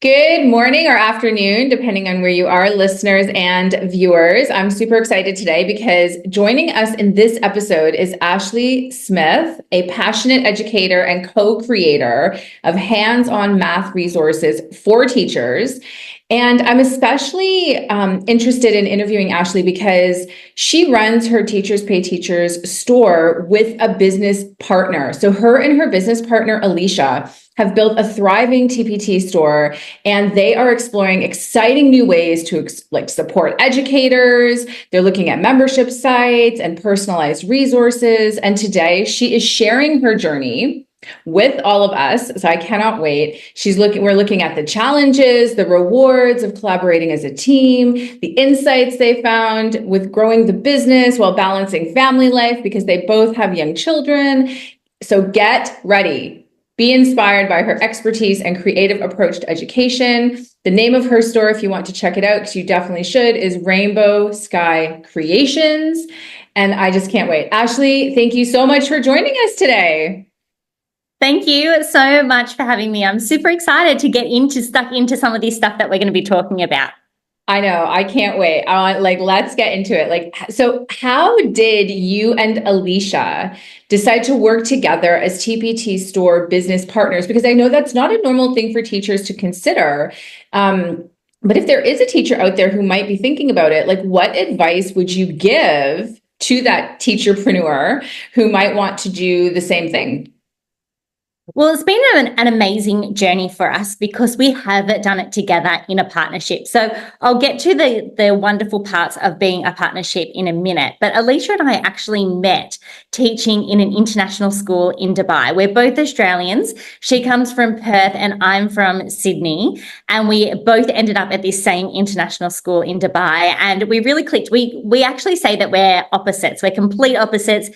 Good morning or afternoon, depending on where you are, listeners and viewers. I'm super excited today because joining us in this episode is Ashleigh Smith, a passionate educator and co-creator of hands-on math resources for teachers. And I'm especially interested in interviewing Ashleigh because she runs her Teachers Pay Teachers store with a business partner. So her and her business partner, Alicia, have built a thriving TPT store, and they are exploring exciting new ways to support educators. They're looking at membership sites and personalized resources. And today she is sharing her journey with all of us. So I cannot wait. We're looking at the challenges, the rewards of collaborating as a team, the insights they found with growing the business while balancing family life because they both have young children. So get ready. Be inspired by her expertise and creative approach to education. The name of her store, if you want to check it out, because you definitely should, is Rainbow Sky Creations. And I just can't wait. Ashleigh, thank you so much for joining us today. Thank you so much for having me. I'm super excited to get stuck into some of this stuff that we're going to be talking about. I know. I can't wait. Let's get into it. So how did you and Alicia decide to work together as TPT store business partners? Because I know that's not a normal thing for teachers to consider. But if there is a teacher out there who might be thinking about it, what advice would you give to that teacherpreneur who might want to do the same thing? Well, it's been an amazing journey for us because we have done it together in a partnership. So I'll get to the wonderful parts of being a partnership in a minute. But Alicia and I actually met teaching in an international school in Dubai. We're both Australians. She comes from Perth and I'm from Sydney. And we both ended up at this same international school in Dubai. And we really clicked. We actually say that we're opposites. We're complete opposites.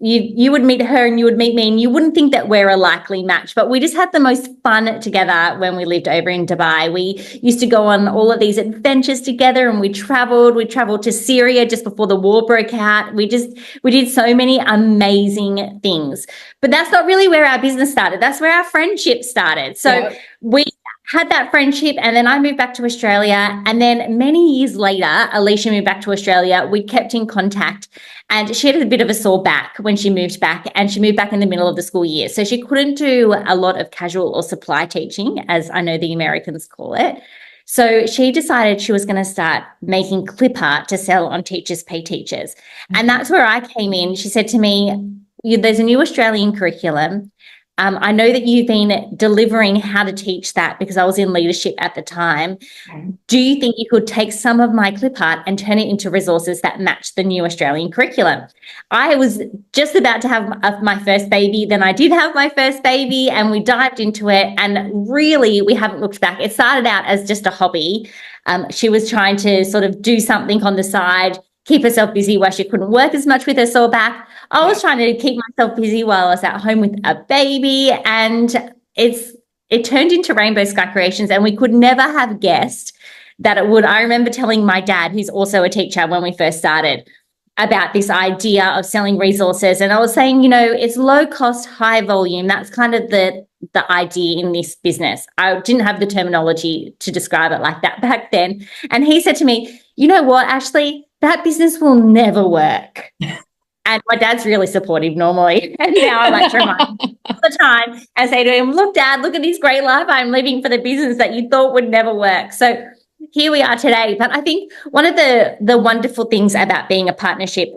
You would meet her and you would meet me and you wouldn't think that we're a likely match, but we just had the most fun together when we lived over in Dubai. We used to go on all of these adventures together and we traveled to Syria just before the war broke out. We did so many amazing things, but that's not really where our business started. That's where our friendship started. So we had that friendship and then I moved back to Australia. And then many years later, Alicia moved back to Australia. We kept in contact and she had a bit of a sore back when she moved back and she moved back in the middle of the school year. So she couldn't do a lot of casual or supply teaching, as I know the Americans call it. So she decided she was going to start making clip art to sell on Teachers Pay Teachers. And that's where I came in. She said to me, there's a new Australian curriculum. I know that you've been delivering how to teach that because I was in leadership at the time. Do you think you could take some of my clip art and turn it into resources that match the new Australian curriculum? I was just about to have my first baby. Then I did have my first baby and we dived into it. And really, we haven't looked back. It started out as just a hobby. She was trying to sort of do something on the side, keep herself busy while she couldn't work as much with her sore back. I was trying to keep myself busy while I was at home with a baby, and it turned into Rainbow Sky Creations, and we could never have guessed that it would. I remember telling my dad, who's also a teacher, when we first started about this idea of selling resources, and I was saying, it's low cost, high volume. That's kind of the idea in this business. I didn't have the terminology to describe it like that back then. And he said to me, you know what, Ashleigh, that business will never work. And my dad's really supportive normally. And now I like to remind him all the time and say to him, look, Dad, look at this great life I'm living for the business that you thought would never work. So here we are today. But I think one of the wonderful things about being a partnership,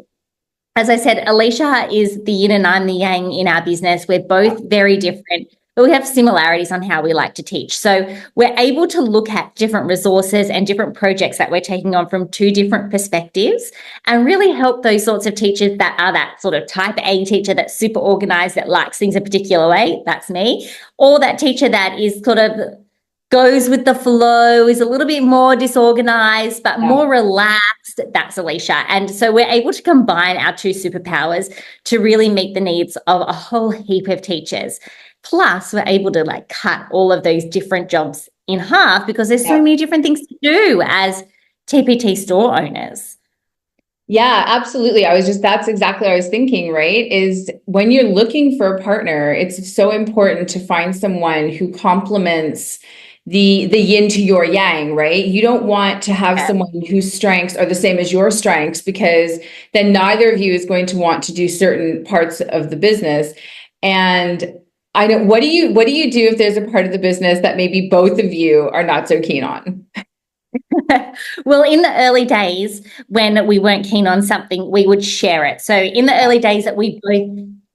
as I said, Alicia is the yin and I'm the yang in our business. We're both very different, but we have similarities on how we like to teach. So we're able to look at different resources and different projects that we're taking on from two different perspectives and really help those sorts of teachers that are that sort of type A teacher that's super organized, that likes things a particular way, that's me, or that teacher that is sort of goes with the flow, is a little bit more disorganized, but more relaxed, that's Alicia. And so we're able to combine our two superpowers to really meet the needs of a whole heap of teachers. Plus, we're able to cut all of those different jobs in half because there's so many different things to do as TPT store owners. Yeah, absolutely. That's exactly what I was thinking, right? Is when you're looking for a partner, it's so important to find someone who complements the yin to your yang, right? You don't want to have Yeah. someone whose strengths are the same as your strengths, because then neither of you is going to want to do certain parts of the business. And I know, what do you do if there's a part of the business that maybe both of you are not so keen on? Well, in the early days, when we weren't keen on something, we would share it. So in the early days that we both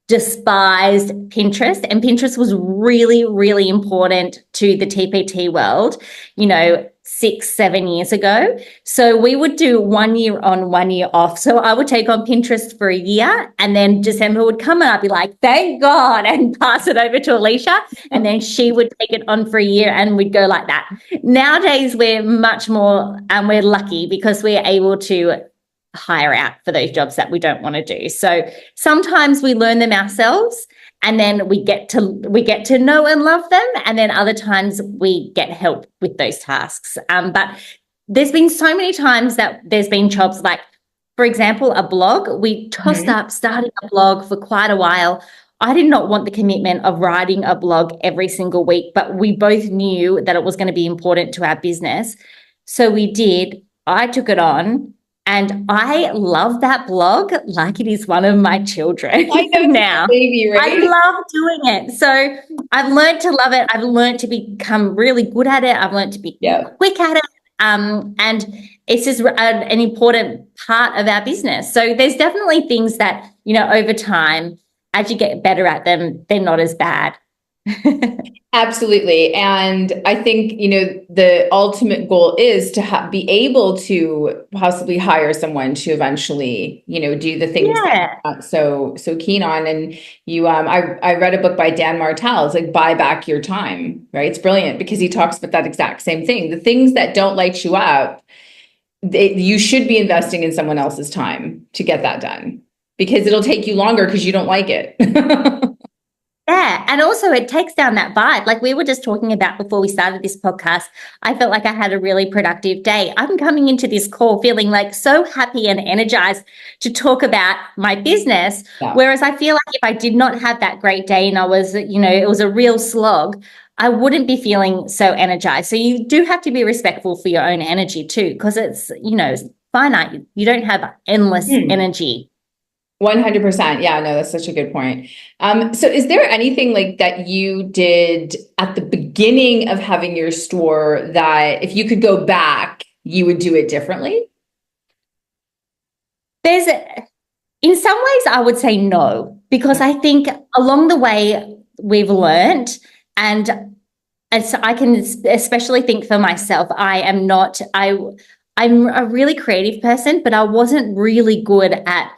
despised Pinterest, and Pinterest was really, really important to the TPT world, 6-7 years ago. So we would do 1 year on, 1 year off. So I would take on Pinterest for a year, and then December would come and I'd be like, thank God, and pass it over to Alicia. And then she would take it on for a year, and we'd go like that. Nowadays, we're much more, and we're lucky because we're able to hire out for those jobs that we don't want to do. So sometimes we learn them ourselves, and then we get to know and love them. And then other times we get help with those tasks. But there's been so many times that there's been jobs like, for example, a blog. We tossed up starting a blog for quite a while. I did not want the commitment of writing a blog every single week, but we both knew that it was going to be important to our business. So we did. I took it on. And I love that blog like it is one of my children now. Baby, right? I love doing it. So I've learned to love it. I've learned to become really good at it. I've learned to be quick at it. And it's just an important part of our business. So there's definitely things that, over time, as you get better at them, they're not as bad. Absolutely. And I think, the ultimate goal is to be able to possibly hire someone to eventually, do the things that you're not so keen on. And I read a book by Dan Martell. It's like, buy back your time, right? It's brilliant because he talks about that exact same thing. The things that don't light you up, you should be investing in someone else's time to get that done, because it'll take you longer because you don't like it. Yeah. And also it takes down that vibe. Like we were just talking about before we started this podcast, I felt like I had a really productive day. I'm coming into this call feeling like so happy and energized to talk about my business. Yeah. Whereas I feel like if I did not have that great day and I was, it was a real slog, I wouldn't be feeling so energized. So you do have to be respectful for your own energy too, because it's, finite. You don't have endless energy. 100%. Yeah, no, that's such a good point. So is there anything like that you did at the beginning of having your store that if you could go back, you would do it differently? In some ways, I would say no, because I think along the way we've learned, and so I can especially think for myself, I'm a really creative person, but I wasn't really good at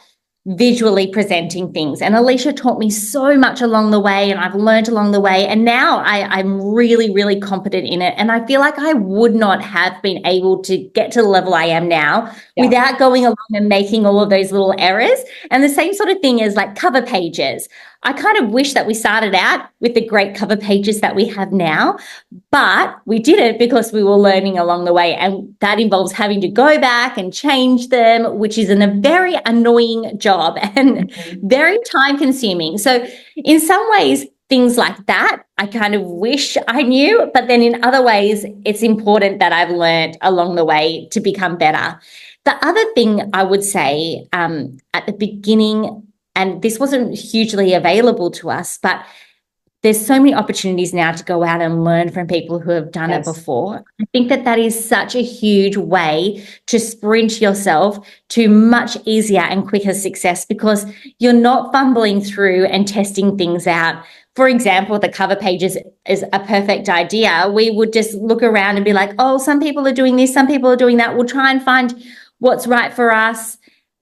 visually presenting things. And Alicia taught me so much along the way, and I've learned along the way. And now I'm really, really competent in it. And I feel like I would not have been able to get to the level I am now without going along and making all of those little errors. And the same sort of thing is like cover pages. I kind of wish that we started out with the great cover pages that we have now, but we didn't because we were learning along the way. And that involves having to go back and change them, which is a very annoying job and very time consuming. So in some ways, things like that, I kind of wish I knew, but then in other ways, it's important that I've learned along the way to become better. The other thing I would say at the beginning, and this wasn't hugely available to us, but there's so many opportunities now to go out and learn from people who have done it before. I think that is such a huge way to sprint yourself to much easier and quicker success, because you're not fumbling through and testing things out. For example, the cover pages is a perfect idea. We would just look around and be like, oh, some people are doing this, some people are doing that. We'll try and find what's right for us.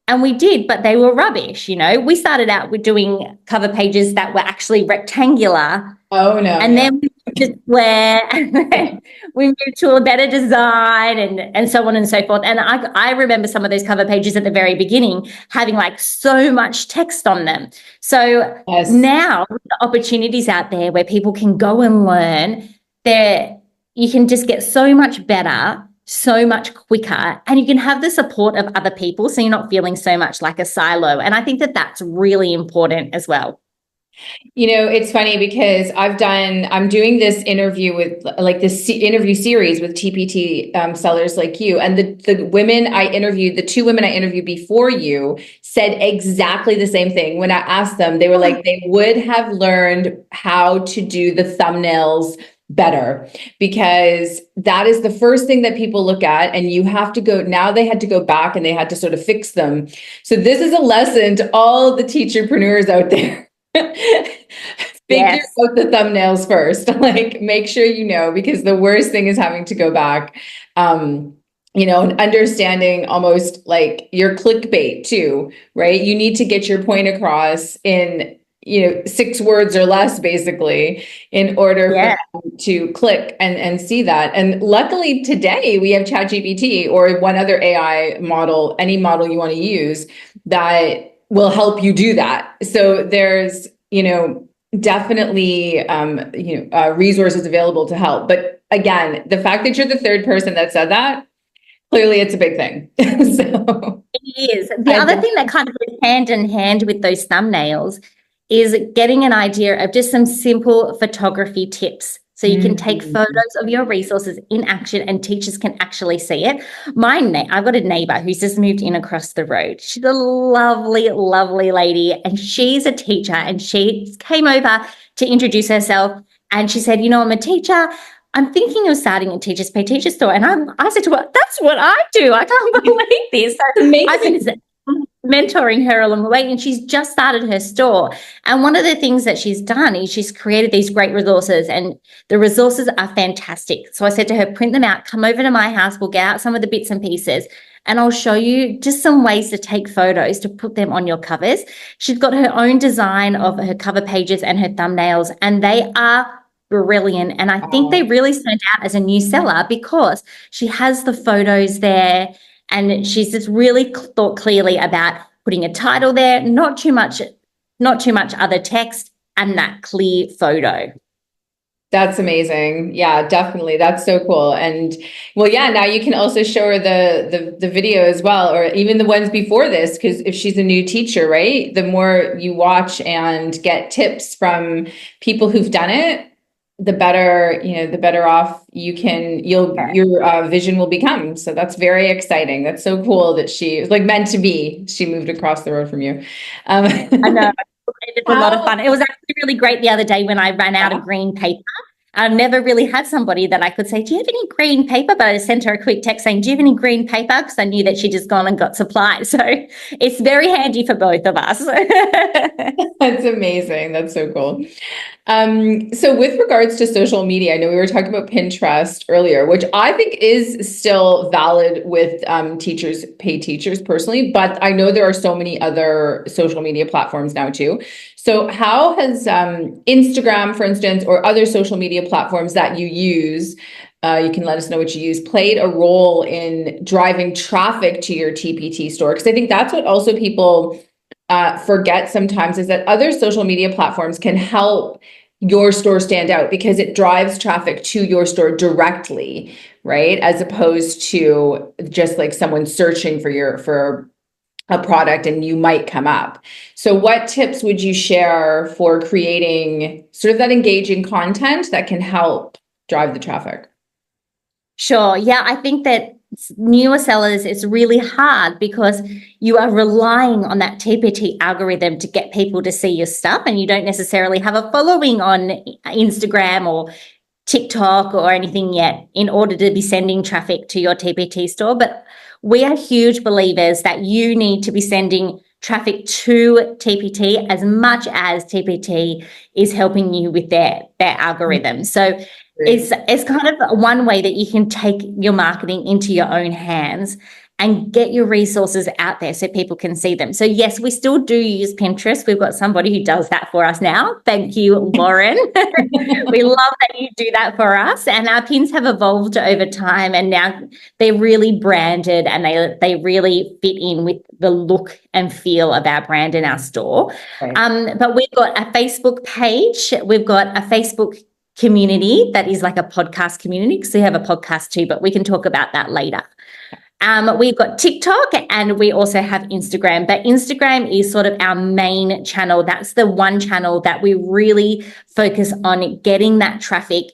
And we did, but they were rubbish. We started out with doing cover pages that were actually rectangular. Oh, no. And then we moved to square, and then we moved to a better design and so on and so forth. And I remember some of those cover pages at the very beginning having like so much text on them. So now with the opportunities out there where people can go and learn, you can just get so much better, so much quicker, and you can have the support of other people, so you're not feeling so much like a silo. And I think that that's really important as well. It's funny because I'm doing this interview with like this interview series with TPT sellers like you. And the two women I interviewed before you said exactly the same thing. When I asked them, they were like, they would have learned how to do the thumbnails better, because that is the first thing that people look at, and you have to go. Now they had to go back and they had to sort of fix them. So this is a lesson to all the teacherpreneurs out there. Figure Yes. out the thumbnails first. Like, make sure because the worst thing is having to go back. And understanding almost like your clickbait too, right? You need to get your point across in 6 words or less, basically, in order Yeah. for them to click and see that. And luckily today we have ChatGPT or one other AI model, any model you want to use, that will help you do that. So there's, definitely, resources available to help. But again, the fact that you're the third person that said that, clearly it's a big thing. So It is. The other thing that kind of goes hand in hand with those thumbnails is getting an idea of just some simple photography tips. So you can take photos of your resources in action and teachers can actually see it. I've got a neighbor who's just moved in across the road. She's a lovely, lovely lady, and she's a teacher, and she came over to introduce herself, and she said, I'm a teacher. I'm thinking of starting a teachers pay teacher store. And I said to her, that's what I do. I can't believe this. So I've been mentoring her along the way, and she's just started her store. And one of the things that she's done is she's created these great resources, and the resources are fantastic. So I said to her, print them out, come over to my house, we'll get out some of the bits and pieces, and I'll show you just some ways to take photos to put them on your covers. She's got her own design of her cover pages and her thumbnails, and they are brilliant. And I think they really stand out as a new seller because she has the photos there, and she's just really thought clearly about putting a title there, not too much other text, and that clear photo. That's amazing. Yeah, definitely. That's so cool. And well, yeah, now you can also show her the video as well, or even the ones before this, because if she's a new teacher, right, the more you watch and get tips from people who've done it, the better off your vision will become. So that's very exciting. That's so cool that she was like meant to be. She moved across the road from you. I know. It was a lot of fun. It was actually really great the other day when I ran out of green paper. I never really had somebody that I could say, do you have any green paper? But I just sent her a quick text saying, do you have any green paper? Because I knew that she'd just gone and got supplies. So it's very handy for both of us. That's amazing. That's so cool. So with regards to social media, I know we were talking about Pinterest earlier, which I think is still valid with teachers, paid teachers personally, but I know there are so many other social media platforms now too. So how has Instagram, for instance, or other social media platforms that you use, you can let us know what you use, played a role in driving traffic to your TPT store? Because I think that's what also people forget sometimes, is that other social media platforms can help your store stand out because it drives traffic to your store directly, right? As opposed to just like someone searching for a product and you might come up. So what tips would you share for creating sort of that engaging content that can help drive the traffic? Sure. Yeah, I think that newer sellers, it's really hard because you are relying on that TPT algorithm to get people to see your stuff, and you don't necessarily have a following on Instagram or TikTok or anything yet in order to be sending traffic to your TPT store. But we are huge believers that you need to be sending traffic to TPT as much as TPT is helping you with their algorithm. So it's kind of one way that you can take your marketing into your own hands and get your resources out there so people can see them. So yes, we still do use Pinterest. We've got somebody who does that for us now. Thank you, Lauren. We love that you do that for us. And our pins have evolved over time, and now they're really branded, and they really fit in with the look and feel of our brand in our store. Right. But we've got a Facebook page. We've got a Facebook community that is like a podcast community, because we have a podcast too, but we can talk about that later. We've got TikTok and we also have Instagram, but Instagram is sort of our main channel. That's the one channel that we really focus on getting that traffic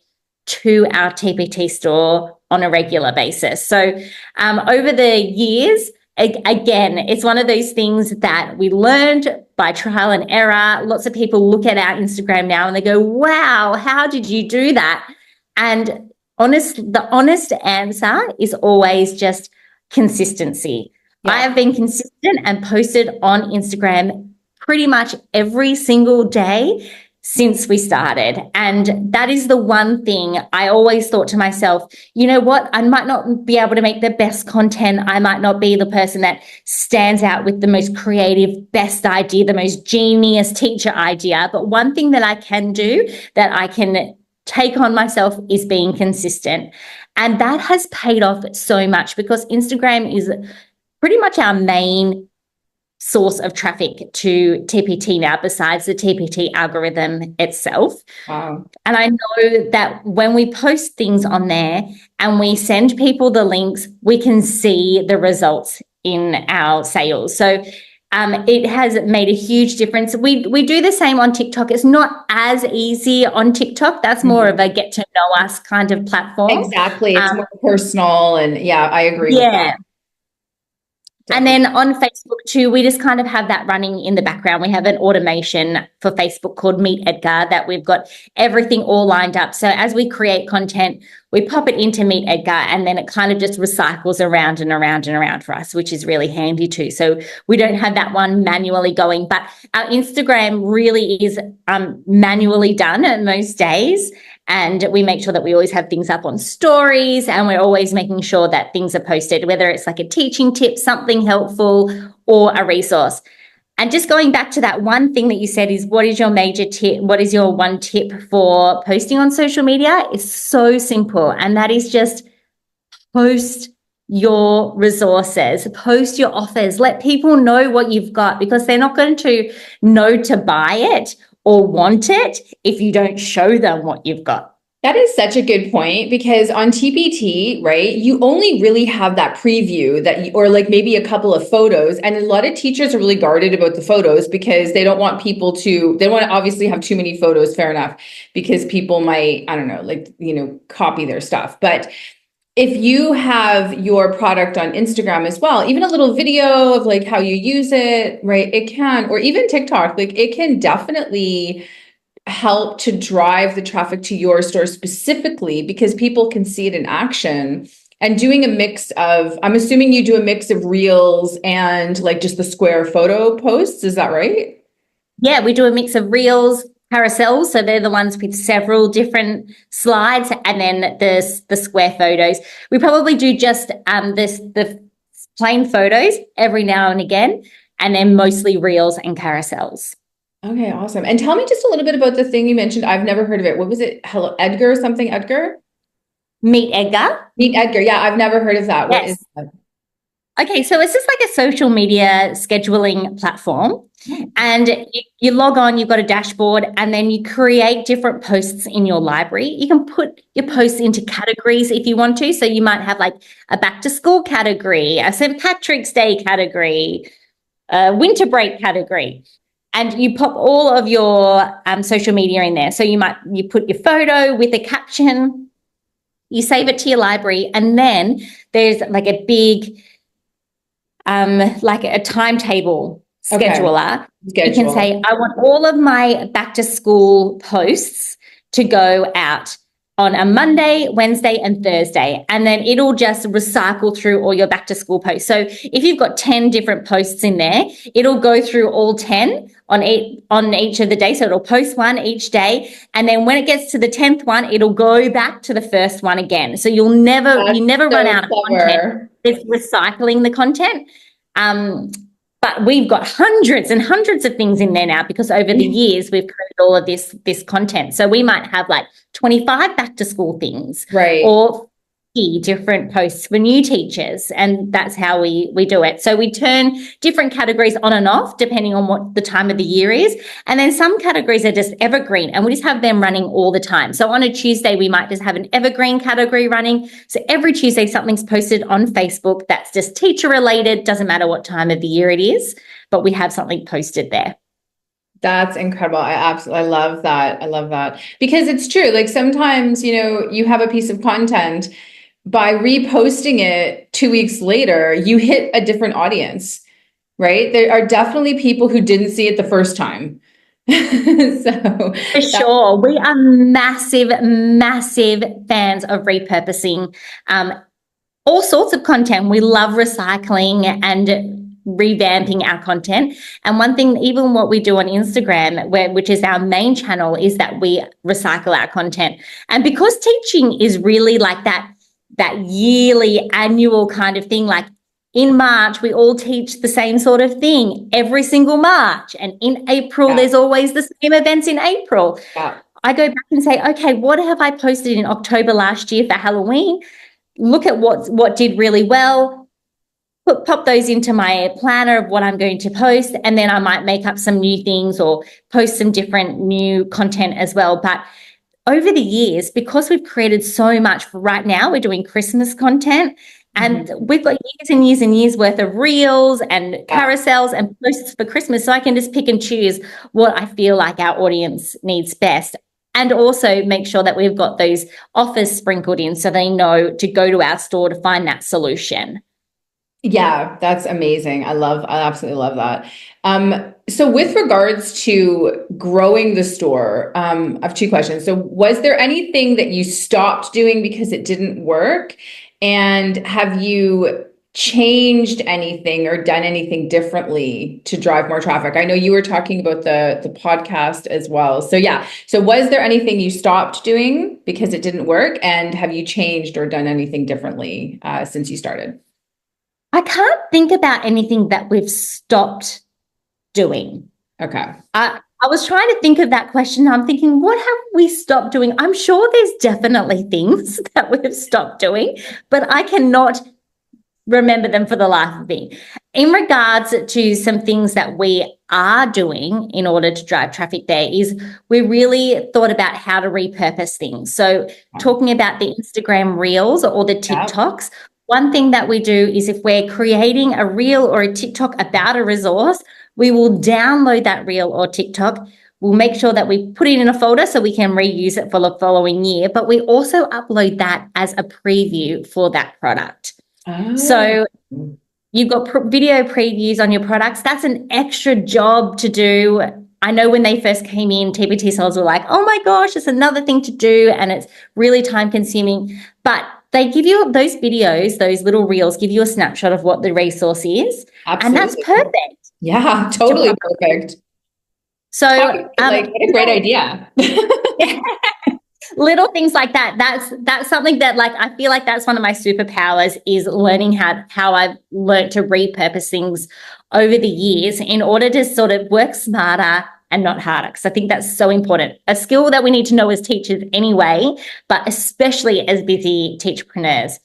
to our TPT store on a regular basis. So over the years, again, it's one of those things that we learned by trial and error. Lots of people look at our Instagram now and they go, wow, how did you do that? And the honest answer is always just consistency. Yeah. I have been consistent and posted on Instagram pretty much every single day since we started. And that is the one thing I always thought to myself, you know what? I might not be able to make the best content. I might not be the person that stands out with the most creative, best idea, the most genius teacher idea. But one thing that I can do, that I can take on myself, is being consistent. And that has paid off so much, because Instagram is pretty much our main source of traffic to TPT now, besides the TPT algorithm itself. Wow. And I know that when we post things on there and we send people the links, we can see the results in our sales. So it has made a huge difference. We do the same on TikTok. It's not as easy on TikTok. That's more of a get to know us kind of platform. Exactly. It's more personal, and yeah, I agree with that. And then on Facebook too, we just kind of have that running in the background. We have an automation for Facebook called Meet Edgar that we've got everything all lined up. So as we create content, we pop it into Meet Edgar, and then it kind of just recycles around and around and around for us, which is really handy too. So we don't have that one manually going, but our Instagram really is manually done at most days. And we make sure that we always have things up on stories, and we're always making sure that things are posted, whether it's like a teaching tip, something helpful, or a resource. And just going back to that one thing that you said is, what is your major tip? What is your one tip for posting on social media? It's so simple. And that is just post your resources, post your offers, let people know what you've got, because they're not going to know to buy it or want it if you don't show them what you've got. That is such a good point, because on TPT, right, you only really have that preview or like maybe a couple of photos. And a lot of teachers are really guarded about the photos, because they don't want people to, they want to obviously have too many photos, fair enough, because people might, I don't know, like, copy their stuff. But if you have your product on Instagram as well, even a little video of like how you use it, right, it can, or even TikTok, like it can definitely help to drive the traffic to your store specifically, because people can see it in action. And doing a mix of, I'm assuming you do a mix of reels and like just the square photo posts, is that right? Yeah, we do a mix of reels, carousels, so they're the ones with several different slides, and then the square photos. We probably do just the plain photos every now and again, and then mostly reels and carousels. Okay, awesome. And tell me just a little bit about the thing you mentioned. I've never heard of it. What was it? Hello, Edgar, something Edgar? Meet Edgar. Meet Edgar. Yeah, I've never heard of that. What is that? Okay, so it's just like a social media scheduling platform. And you log on, you've got a dashboard, and then you create different posts in your library. You can put your posts into categories if you want to. So you might have like a back to school category, a St. Patrick's Day category, a winter break category. And you pop all of your social media in there. So you put your photo with a caption, you save it to your library, and then there's like a big, like a timetable scheduler. Okay. You can say, I want all of my back to school posts to go out on a Monday, Wednesday, and Thursday. And then it'll just recycle through all your back to school posts. So if you've got 10 different posts in there, it'll go through all 10 on each of the days. So it'll post one each day. And then when it gets to the 10th one, it'll go back to the first one again. So you never run out of content. It's recycling the content. But we've got hundreds and hundreds of things in there now, because over the years we've created all of this content. So we might have like 25 back to school things, right, or different posts for new teachers, and that's how we do it. So we turn different categories on and off depending on what the time of the year is, and then some categories are just evergreen and we just have them running all the time. So on a Tuesday we might just have an evergreen category running, so every Tuesday something's posted on Facebook that's just teacher related, doesn't matter what time of the year it is, but we have something posted there. That's incredible. I love that. I love that because it's true. Like sometimes, you have a piece of content, by reposting it 2 weeks later, you hit a different audience, right? There are definitely people who didn't see it the first time. So for sure. We are massive fans of repurposing all sorts of content. We love recycling and revamping our content. And one thing, even what we do on Instagram, which is our main channel, is that we recycle our content. And because teaching is really like that yearly annual kind of thing, like in March, we all teach the same sort of thing every single March. And in April, there's always the same events in April. Yeah. I go back and say, okay, what have I posted in October last year for Halloween? Look at what did really well. Pop those into my planner of what I'm going to post, and then I might make up some new things or post some different new content as well. But over the years, because we've created so much, right now we're doing Christmas content, and we've got years and years and years worth of reels and carousels and posts for Christmas. So I can just pick and choose what I feel like our audience needs best. And also make sure that we've got those offers sprinkled in so they know to go to our store to find that solution. Yeah, that's amazing. I absolutely love that. So with regards to growing the store, I have two questions. So was there anything that you stopped doing because it didn't work? And have you changed anything or done anything differently to drive more traffic? I know you were talking about the podcast as well. So yeah. So was there anything you stopped doing because it didn't work? And have you changed or done anything differently since you started? I can't think about anything that we've stopped doing. Okay. I was trying to think of that question. I'm thinking, what have we stopped doing? I'm sure there's definitely things that we've stopped doing, but I cannot remember them for the life of me. In regards to some things that we are doing in order to drive traffic there is we really thought about how to repurpose things. So talking about the Instagram reels or the TikToks, one thing that we do is if we're creating a reel or a TikTok about a resource, we will download that reel or TikTok. We'll make sure that we put it in a folder so we can reuse it for the following year, but we also upload that as a preview for that product. Oh. So you've got video previews on your products. That's an extra job to do. I know when they first came in, TPT sellers were like, oh my gosh, it's another thing to do and it's really time consuming. But they give you those videos, those little reels, give you a snapshot of what the resource is. Absolutely. And that's perfect. Yeah, totally perfect. So what a great idea. Little things like that. That's something that I feel like that's one of my superpowers is learning how I've learned to repurpose things over the years in order to sort of work smarter and not harder, because I think that's so important. A skill that we need to know as teachers anyway, but especially as busy teacherpreneurs.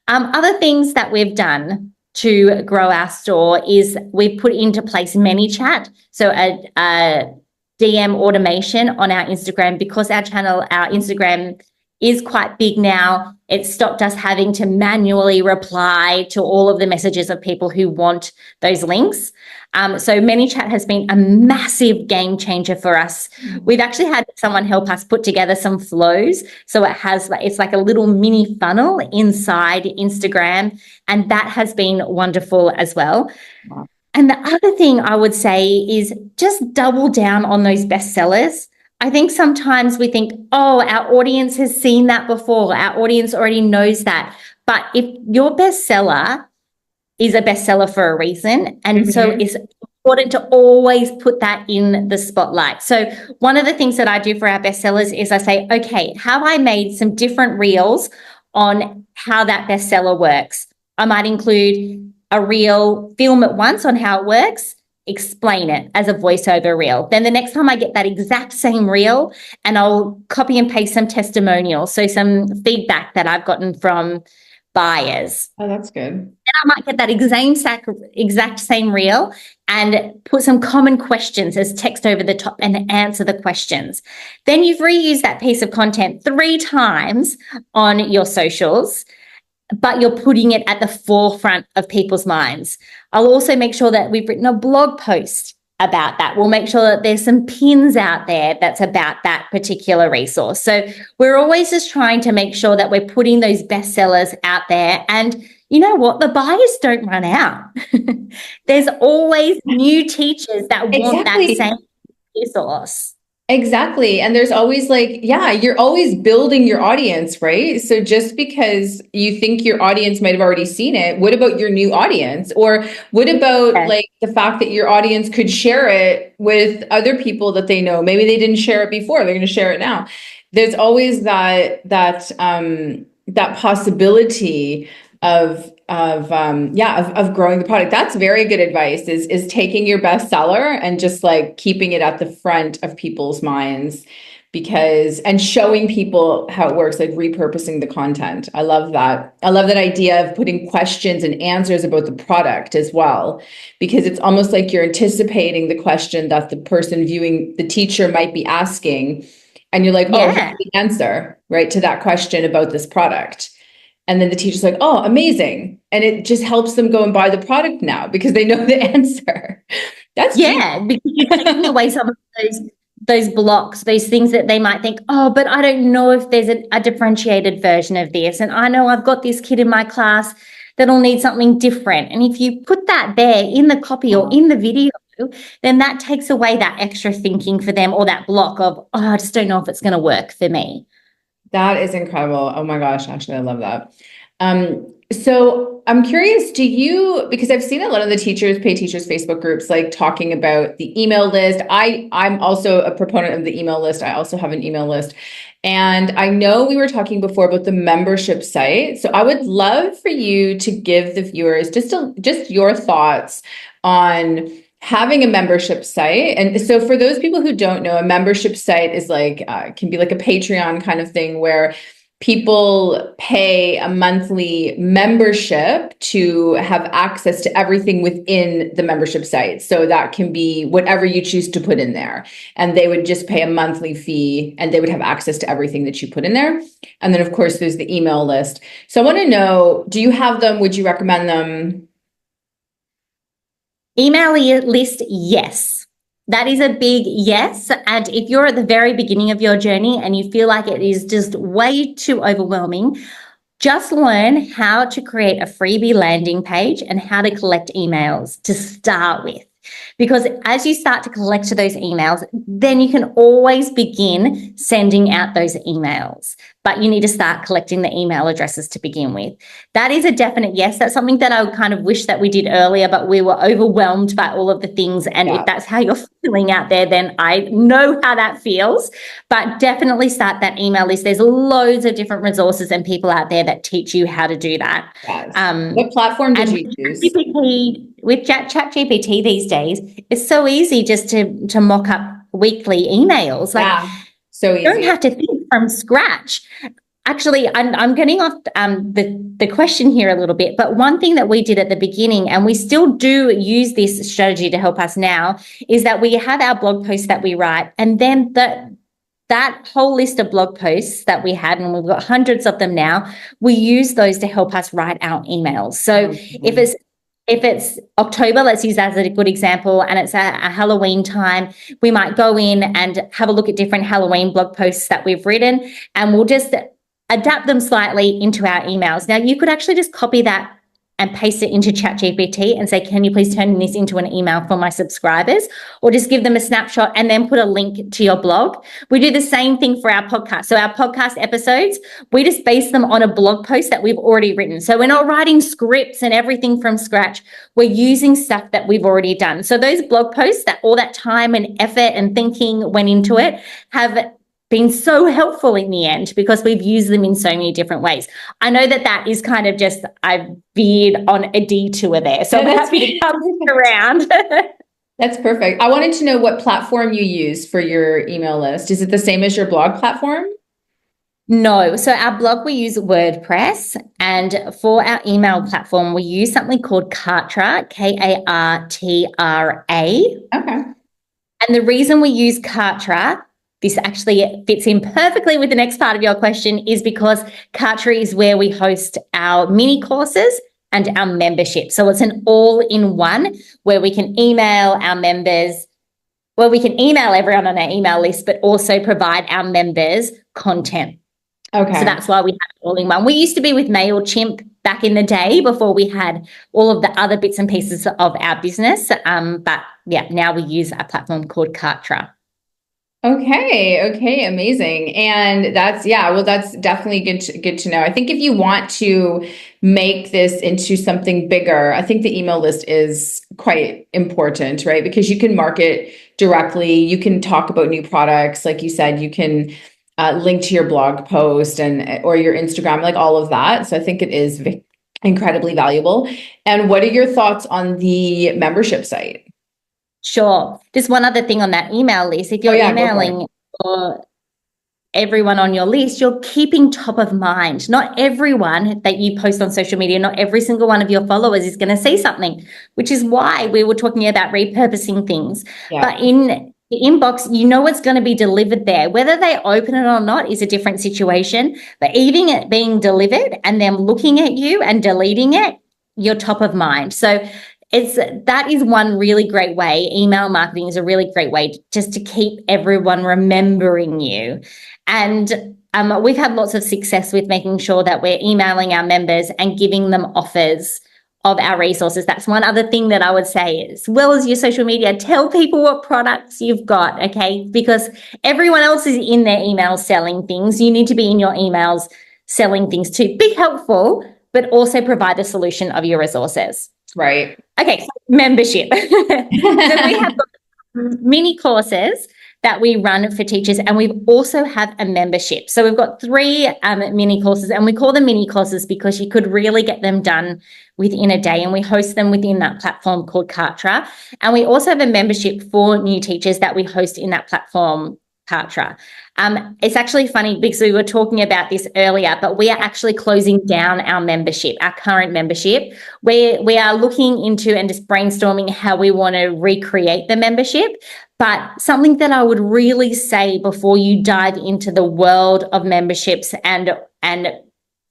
Other things that we've done to grow our store is we've put into place ManyChat, so a DM automation on our Instagram, because our Instagram is quite big now. It stopped us having to manually reply to all of the messages of people who want those links. So ManyChat has been a massive game changer for us. We've actually had someone help us put together some flows. So it's like a little mini funnel inside Instagram, and that has been wonderful as well. Wow. And the other thing I would say is just double down on those bestsellers. I think sometimes we think, oh, our audience has seen that before. Our audience already knows that. But if your bestseller is a bestseller for a reason, and so it's important to always put that in the spotlight. So one of the things that I do for our bestsellers is I say, okay, have I made some different reels on how that bestseller works? I might include a reel, film it once on how it works, explain it as a voiceover reel. Then the next time I get that exact same reel, and I'll copy and paste some testimonials, so some feedback that I've gotten from buyers. Oh, that's good. Then I might get that exact same reel and put some common questions as text over the top and answer the questions. Then you've reused that piece of content 3 times on your socials, but you're putting it at the forefront of people's minds. I'll also make sure that we've written a blog post about that. We'll make sure that there's some pins out there that's about that particular resource. So we're always just trying to make sure that we're putting those bestsellers out there. And you know what? The buyers don't run out. There's always new teachers that want that same resource. Exactly. And there's always like, yeah, you're always building your audience, right? So just because you think your audience might have already seen it, what about your new audience? Or what about like the fact that your audience could share it with other people that they know? Maybe they didn't share it before, they're going to share it now. There's always that possibility of growing the product. That's very good advice, is taking your bestseller and just like keeping it at the front of people's minds, and showing people how it works, like repurposing the content. I love that. I love that idea of putting questions and answers about the product as well, because it's almost like you're anticipating the question that the person viewing the teacher might be asking. And you're like, oh, here's the answer, right, to that question about this product. And then the teacher's like, oh, amazing. And it just helps them go and buy the product now because they know the answer. That's because you're taking away some of those blocks, those things that they might think, oh, but I don't know if there's a differentiated version of this. And I know I've got this kid in my class that'll need something different. And if you put that there in the copy or in the video, then that takes away that extra thinking for them, or that block of, oh, I just don't know if it's going to work for me. That is incredible. Oh my gosh, Ashley, I love that. So I'm curious, because I've seen a lot of the paid teachers Facebook groups, like talking about the email list. I'm also a proponent of the email list. I also have an email list. And I know we were talking before about the membership site. So I would love for you to give the viewers just your thoughts on having a membership site. And so for those people who don't know, a membership site is like, can be like a Patreon kind of thing where people pay a monthly membership to have access to everything within the membership site. So that can be whatever you choose to put in there. And they would just pay a monthly fee and they would have access to everything that you put in there. And then of course, there's the email list. So I want to know, do you have them? Would you recommend them? Email list, yes. That is a big yes. And if you're at the very beginning of your journey and you feel like it is just way too overwhelming, just learn how to create a freebie landing page and how to collect emails to start with. Because as you start to collect those emails, then you can always begin sending out those emails. But you need to start collecting the email addresses to begin with. That is a definite yes. That's something that I kind of wish that we did earlier, but we were overwhelmed by all of the things. And if that's how you're feeling out there, then I know how that feels. But definitely start that email list. There's loads of different resources and people out there that teach you how to do that. Yes. What platform did you use? With ChatGPT these days, it's so easy just to mock up weekly emails. So easy. You don't have to think from scratch. Actually, I'm getting off the question here a little bit, but one thing that we did at the beginning, and we still do use this strategy to help us now, is that we have our blog posts that we write, and then that whole list of blog posts that we had, and we've got hundreds of them now, we use those to help us write our emails. So if it's October, let's use that as a good example, and it's a Halloween time, we might go in and have a look at different Halloween blog posts that we've written, and we'll just adapt them slightly into our emails. Now, you could actually just copy that and paste it into ChatGPT and say, can you please turn this into an email for my subscribers? Or just give them a snapshot and then put a link to your blog. We do the same thing for our podcast. So our podcast episodes, we just base them on a blog post that we've already written. So we're not writing scripts and everything from scratch. We're using stuff that we've already done. So those blog posts, that all that time and effort and thinking went into it, have been so helpful in the end because we've used them in so many different ways. I know that is kind of just, I've veered on a detour there. So I'm happy to come around. That's perfect. I wanted to know what platform you use for your email list. Is it the same as your blog platform? No. So our blog, we use WordPress, and for our email platform, we use something called Kartra, Kartra. Okay. And the reason we use Kartra, this actually fits in perfectly with the next part of your question, is because Kartra is where we host our mini courses and our membership. So it's an all-in-one where we can email our members, well, we can email everyone on our email list, but also provide our members content. Okay. So that's why we have it all in one. We used to be with MailChimp back in the day before we had all of the other bits and pieces of our business. But yeah, now we use a platform called Kartra. Okay, amazing. And that's definitely good to know. I think if you want to make this into something bigger, I think the email list is quite important, right? Because you can market directly, you can talk about new products, like you said, you can link to your blog post or your Instagram, like all of that. So I think it is incredibly valuable. And what are your thoughts on the membership site? Sure. Just one other thing on that email list. If you're emailing everyone on your list, you're keeping top of mind. Not everyone that you post on social media, not every single one of your followers is going to see something, which is why we were talking about repurposing things. Yeah. But in the inbox, you know it's going to be delivered there. Whether they open it or not is a different situation. But even it being delivered and them looking at you and deleting it, you're top of mind. So that is one really great way. Email marketing is a really great way just to keep everyone remembering you. And we've had lots of success with making sure that we're emailing our members and giving them offers of our resources. That's one other thing that I would say, as well as your social media, tell people what products you've got, okay? Because everyone else is in their emails selling things. You need to be in your emails selling things too. Be helpful, but also provide the solution of your resources. Right. Okay, so membership. So we have got mini courses that we run for teachers, and we also have a membership. So we've got 3 mini courses, and we call them mini courses because you could really get them done within a day, and we host them within that platform called Kartra. And we also have a membership for new teachers that we host in that platform, Kartra. It's actually funny because we were talking about this earlier, but we are actually closing down our membership, our current membership. We are looking into and just brainstorming how we want to recreate the membership. But something that I would really say before you dive into the world of memberships and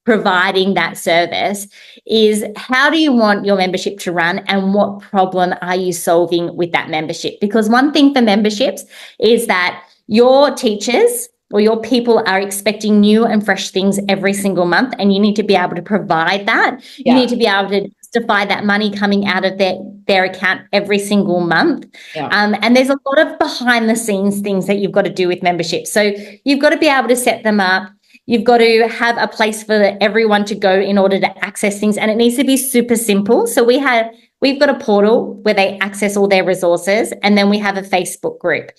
providing that service is, how do you want your membership to run and what problem are you solving with that membership? Because one thing for memberships is that your teachers or your people are expecting new and fresh things every single month, and you need to be able to provide that. Yeah. You need to be able to justify that money coming out of their account every single month. Yeah. And there's a lot of behind the scenes things that you've got to do with memberships. So you've got to be able to set them up. You've got to have a place for everyone to go in order to access things, and it needs to be super simple. So we've got a portal where they access all their resources, and then we have a Facebook group.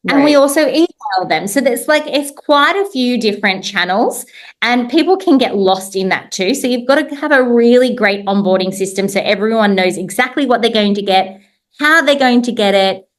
And we also email them. So it's quite a few different channels, and people can get lost in that too. So you've got to have a really great onboarding system so everyone knows exactly what they're going to get, how they're going to get it.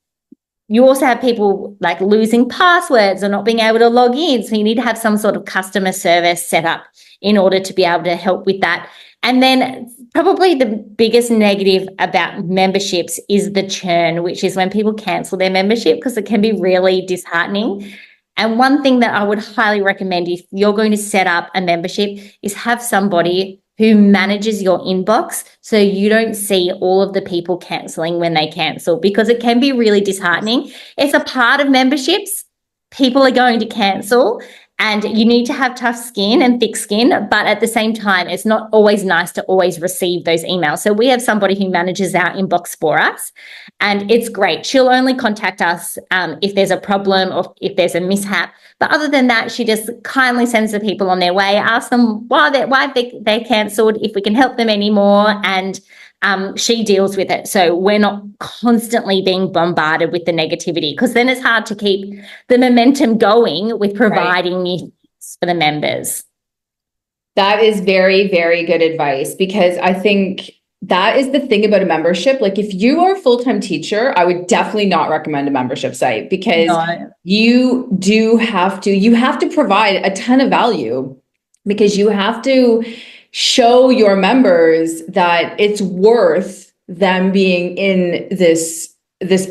You also have people like losing passwords or not being able to log in. So you need to have some sort of customer service set up in order to be able to help with that. And then probably the biggest negative about memberships is the churn, which is when people cancel their membership, because it can be really disheartening. And one thing that I would highly recommend if you're going to set up a membership is have somebody who manages your inbox so you don't see all of the people canceling when they cancel, because it can be really disheartening. It's a part of memberships. People are going to cancel. And you need to have tough skin and thick skin, but at the same time, it's not always nice to always receive those emails. So we have somebody who manages our inbox for us, and it's great. She'll only contact us if there's a problem or if there's a mishap. But other than that, she just kindly sends the people on their way, asks them why they cancelled, if we can help them anymore, and she deals with it. So we're not constantly being bombarded with the negativity, because then it's hard to keep the momentum going with providing new things for the members. That is very, very good advice, because I think that is the thing about a membership. Like if you are a full-time teacher, I would definitely not recommend a membership site because No. you have to provide a ton of value because you have to show your members that it's worth them being in this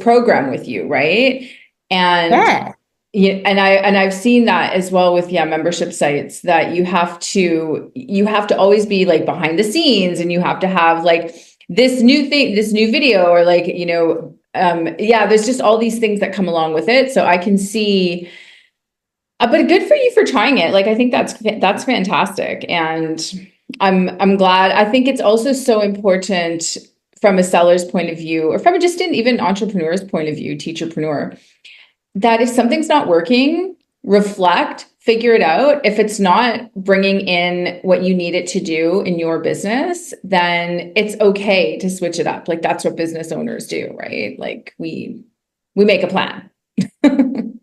program with you, right? And Yeah. yeah, and I've seen that as well with membership sites that you have to always be like behind the scenes and you have to have like this new video or like, there's just all these things that come along with it. So I can see, but good for you for trying it. Like, I think that's fantastic. And I'm glad. I think it's also so important from a seller's point of view or from just an even entrepreneur's point of view, teacherpreneur, that if something's not working, reflect, figure it out. If it's not bringing in what you need it to do in your business, then it's okay to switch it up. Like that's what business owners do, right? Like we make a plan.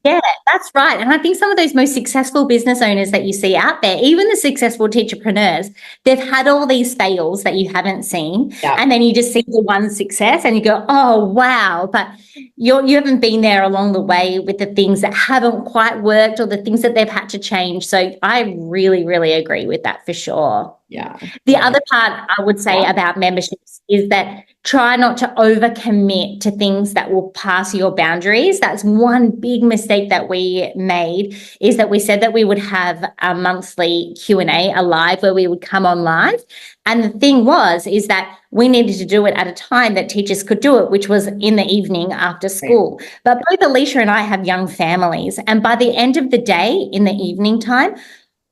Yeah, that's right. And I think some of those most successful business owners that you see out there, even the successful teacherpreneurs, they've had all these fails that you haven't seen. Yeah. And then you just see the one success and you go, oh, wow. But you haven't been there along the way with the things that haven't quite worked or the things that they've had to change. So I really, really agree with that for sure. Yeah. The other part I would say about memberships is that try not to overcommit to things that will pass your boundaries. That's one big mistake that we made, is that we said that we would have a monthly Q&A, a live where we would come on live. And the thing is that we needed to do it at a time that teachers could do it, which was in the evening after school. Right. But both Alicia and I have young families. And by the end of the day, in the evening time,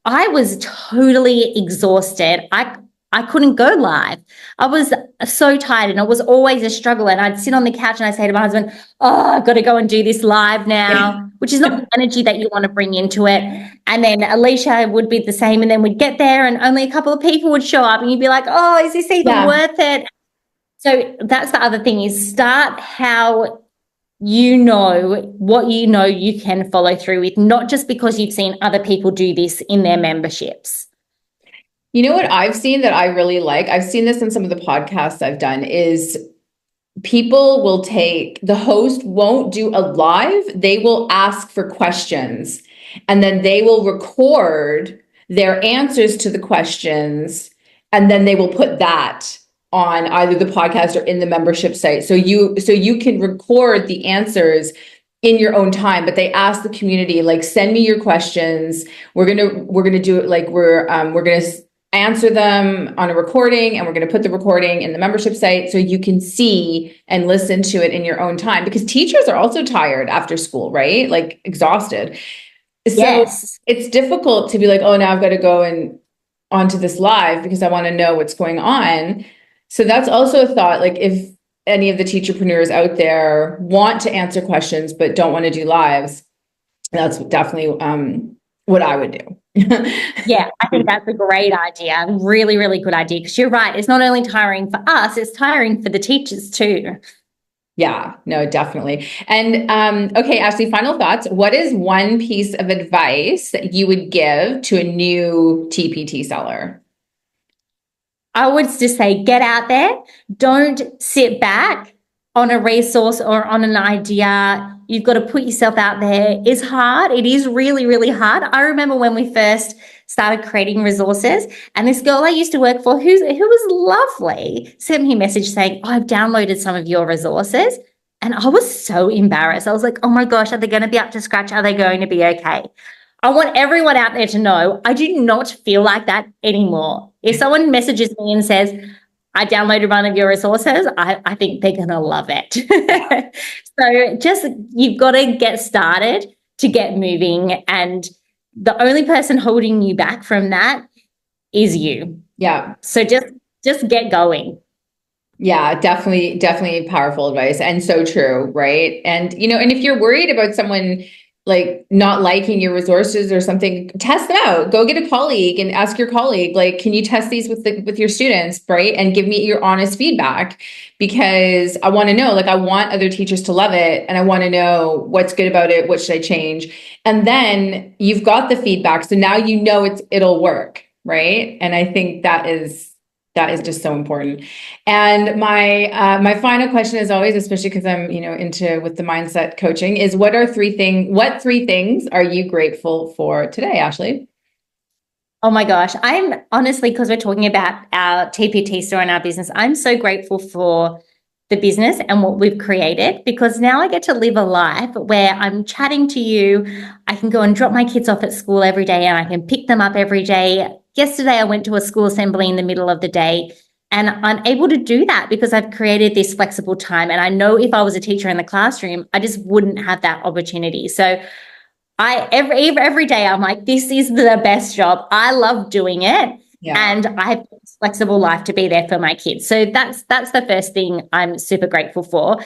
I was totally exhausted. I couldn't go live. I was so tired and it was always a struggle. And I'd sit on the couch and I'd say to my husband, oh, I've got to go and do this live now, which is not the energy that you want to bring into it. And then Alicia would be the same. And then we'd get there and only a couple of people would show up and you'd be like, oh, is this even worth it? So that's the other thing, is start how you know what you can follow through with, not just because you've seen other people do this in their memberships. You know what I've seen that I really like? I've seen this in some of the podcasts I've done is people will the host won't do a live. They will ask for questions and then they will record their answers to the questions. And then they will put that on either the podcast or in the membership site. So you can record the answers in your own time, but they ask the community, like, send me your questions. We're going to do it. Like we're going to answer them on a recording and we're going to put the recording in the membership site so you can see and listen to it in your own time, because teachers are also tired after school, right? Like exhausted. So it's difficult to be like, oh, now I've got to go and onto this live because I want to know what's going on. So that's also a thought. Like if any of the teacherpreneurs out there want to answer questions, but don't want to do lives, that's definitely what I would do. Yeah, I think that's a great idea. Really, really good idea. Because you're right. It's not only tiring for us, it's tiring for the teachers too. Yeah, no, definitely. And okay, Ashley, final thoughts. What is one piece of advice that you would give to a new TPT seller? I would just say, get out there. Don't sit back on a resource or on an idea. You've got to put yourself out there. It's hard. It is really, really hard. I remember when we first started creating resources, and this girl I used to work for, who was lovely, sent me a message saying, I've downloaded some of your resources. And I was so embarrassed. I was like, oh my gosh, are they going to be up to scratch? Are they going to be okay? I want everyone out there to know I do not feel like that anymore. If someone messages me and says, I downloaded one of your resources, I think they're going to love it. So you've got to get started to get moving. And the only person holding you back from that is you. Yeah. So just get going. Yeah, definitely powerful advice and so true. Right. And, and if you're worried about someone like not liking your resources or something, test them out. Go get a colleague and ask your colleague, like, can you test these with your students, right? And give me your honest feedback, because I want to know, like, I want other teachers to love it. And I want to know what's good about it. What should I change? And then you've got the feedback. So now it'll work. Right. And I think that's That is just so important. And my final question is always, especially because I'm, into with the mindset coaching, is what three things are you grateful for today, Ashley? Oh my gosh. I'm honestly, because we're talking about our TPT store and our business, I'm so grateful for the business and what we've created, because now I get to live a life where I'm chatting to you. I can go and drop my kids off at school every day and I can pick them up every day. Yesterday, I went to a school assembly in the middle of the day, and I'm able to do that because I've created this flexible time. And I know if I was a teacher in the classroom, I just wouldn't have that opportunity. So every day I'm like, this is the best job. I love doing it. Yeah. And I have a flexible life to be there for my kids. So that's the first thing I'm super grateful for.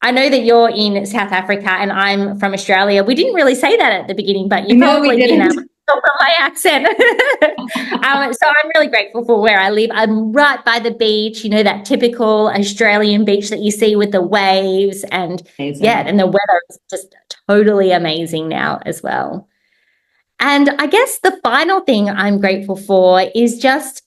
I know that you're in South Africa and I'm from Australia. We didn't really say that at the beginning, but you probably didn't from my accent. So I'm really grateful for where I live. I'm right by the beach, that typical Australian beach that you see with the waves, and amazing. Yeah, and the weather is just totally amazing now as well. And I guess the final thing I'm grateful for is just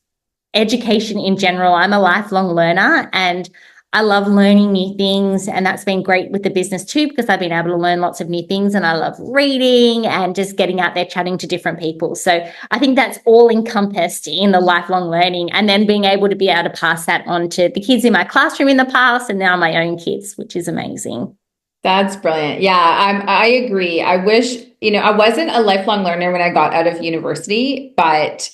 education in general. I'm a lifelong learner and I love learning new things, and that's been great with the business too, because I've been able to learn lots of new things, and I love reading and just getting out there chatting to different people. So I think that's all encompassed in the lifelong learning, and then being able to pass that on to the kids in my classroom in the past and now my own kids, which is amazing. That's brilliant. Yeah, I agree. I wish, I wasn't a lifelong learner when I got out of university, but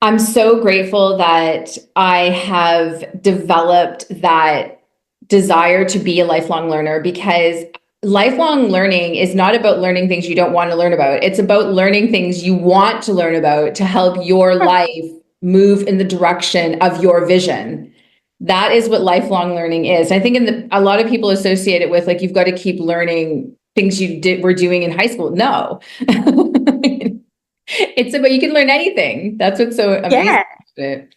I'm so grateful that I have developed that desire to be a lifelong learner, because lifelong learning is not about learning things you don't want to learn about. It's about learning things you want to learn about to help your life move in the direction of your vision. That is what lifelong learning is. I think a lot of people associate it with, like, you've got to keep learning things were doing in high school. No. It's about, you can learn anything. That's what's so amazing about it.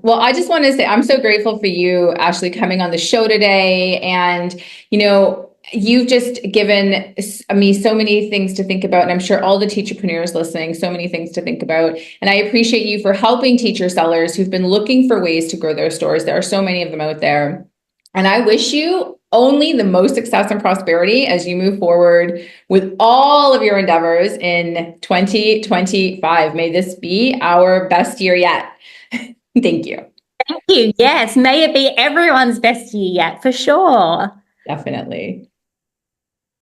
Well, I just want to say I'm so grateful for you, Ashley, coming on the show today. And, you've just given me so many things to think about. And I'm sure all the teacherpreneurs listening, so many things to think about. And I appreciate you for helping teacher sellers who've been looking for ways to grow their stores. There are so many of them out there. And I wish you only the most success and prosperity as you move forward with all of your endeavors in 2025. May this be our best year yet. Thank you. Thank you. Yes, may it be everyone's best year yet, for sure. Definitely.